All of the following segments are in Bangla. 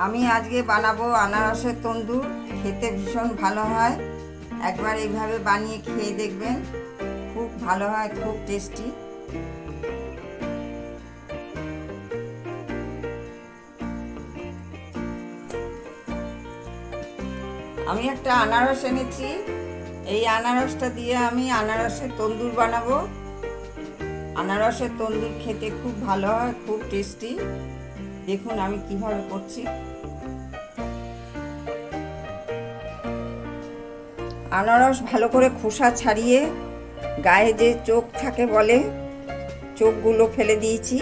আমি আজকে বানাবো আনারসের তন্দুর। খেতে ভীষণ ভালো হয়। একবার এইভাবে বানিয়ে খেয়ে দেখবেন, খুব ভালো হয়, খুব টেস্টি। আমি একটা আনারস এনেছি। এই আনারসটা দিয়ে আমি আনারসের তন্দুর বানাবো। আনারসের তন্দুর খেতে খুব ভালো হয়, খুব টেস্টি। দেখুন আমি কিভাবে করছি। আনারস ভালো করে খোসা ছাড়িয়ে গায়ে যে চোখ থাকে বলে, চোখগুলো ফেলে দিয়েছি,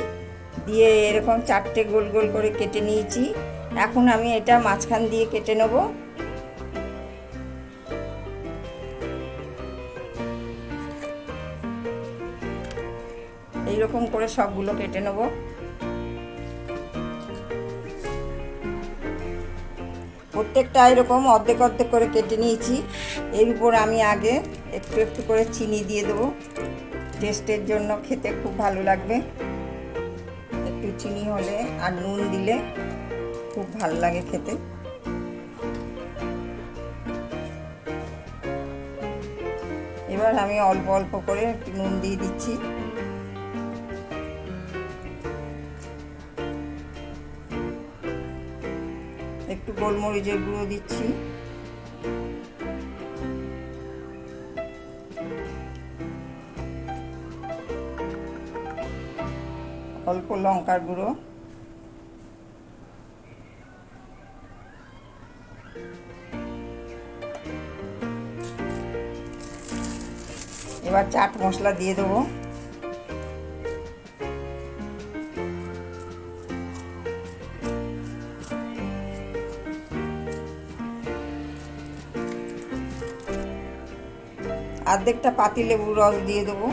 দিয়ে এরকম 4টে গোল গোল করে কেটে নিয়েছি। এখন আমি এটা মাঝখান দিয়ে কেটে নেব। এইরকম করে সবগুলো কেটে নেব। প্রত্যেকটা এরকম অর্ধেক অর্ধেক করে কেটে নিয়েছি। এর উপর আমি আগে একটু একটু করে চিনি দিয়ে দেবো, টেস্টের জন্য। খেতে খুব ভালো লাগবে। একটু চিনি হলে আর নুন দিলে খুব ভালো লাগে খেতে। এবার আমি অল্প অল্প করে একটু নুন দিয়ে দিচ্ছি। একটু গোলমরিচের গুঁড়ো দিচ্ছি। অল্প লঙ্কার গুঁড়ো। এবার চাট মশলা দিয়ে দেবো। অর্ধেকটা পাতিলেবুর রস দিয়ে দেবো।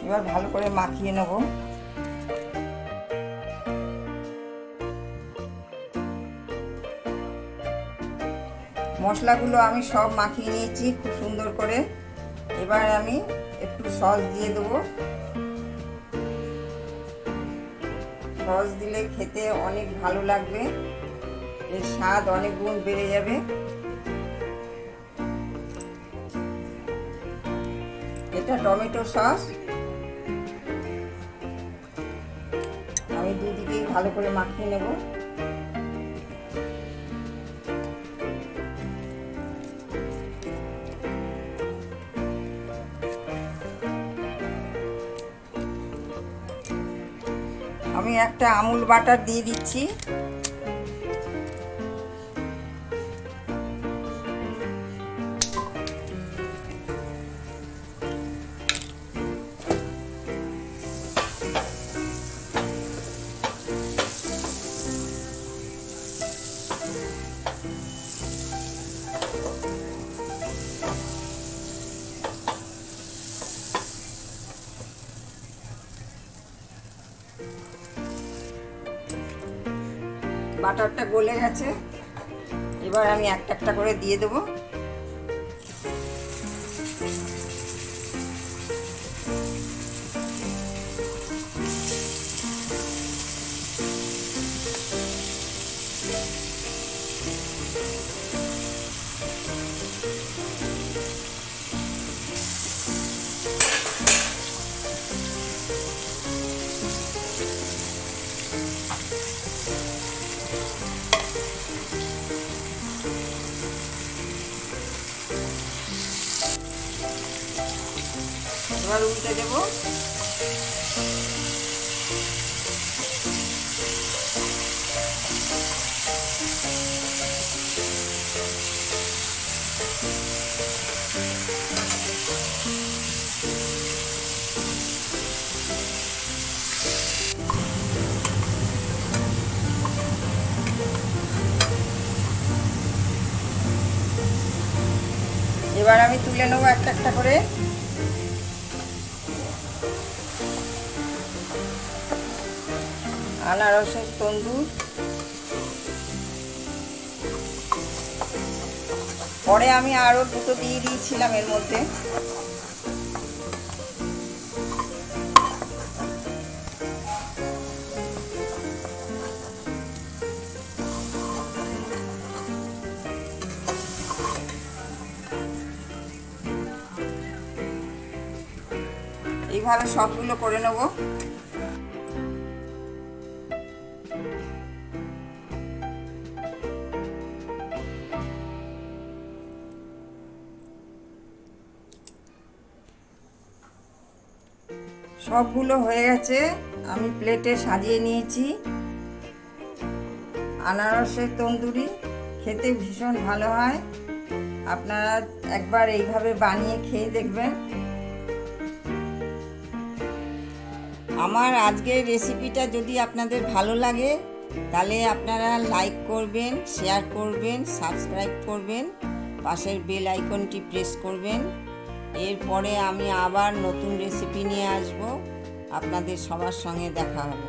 এবার ভালো করে মাখিয়ে নেব। মশলাগুলো আমি সব মাখিয়ে নিয়েছি খুব সুন্দর করে। এবার আমি একটু সস দিয়ে দেবো। সস দিলে খেতে অনেক ভালো লাগবে, এর স্বাদ অনেক গুণ বেড়ে যাবে। এটা টমেটো সস। আমি দুদিকেই ভালো করে মাখিয়ে নেব। আমি একটা আমুল বাটার দিয়ে দিচ্ছি। বাটারটা গলে গেছে। এবার আমি একটা একটা করে দিয়ে দেবো। এবার উল্টে দেবো। এবার আমি তুলে নেবো একটা একটা করে। আনারসের তন্দুর। পরে আমি আরও দুটো দিয়ে দিয়েছিলাম এর মধ্যে। এইভাবে সবগুলো করে নেব। সবগুলো হয়ে গেছে, আমি প্লেটে সাজিয়ে নিয়েছি। আনারসের তন্দুরি খেতে ভীষণ ভালো হয়, আপনারা একবার এইভাবে বানিয়ে খেয়ে দেখবেন। আমার আজকের রেসিপিটা যদি আপনাদের ভালো লাগে তাহলে আপনারা লাইক করবেন, শেয়ার করবেন, সাবস্ক্রাইব করবেন, পাশের বেল আইকনটি প্রেস করবেন। এরপরে আমি আবার নতুন রেসিপি নিয়ে আসব, আপনাদের সবার সঙ্গে দেখা হবে।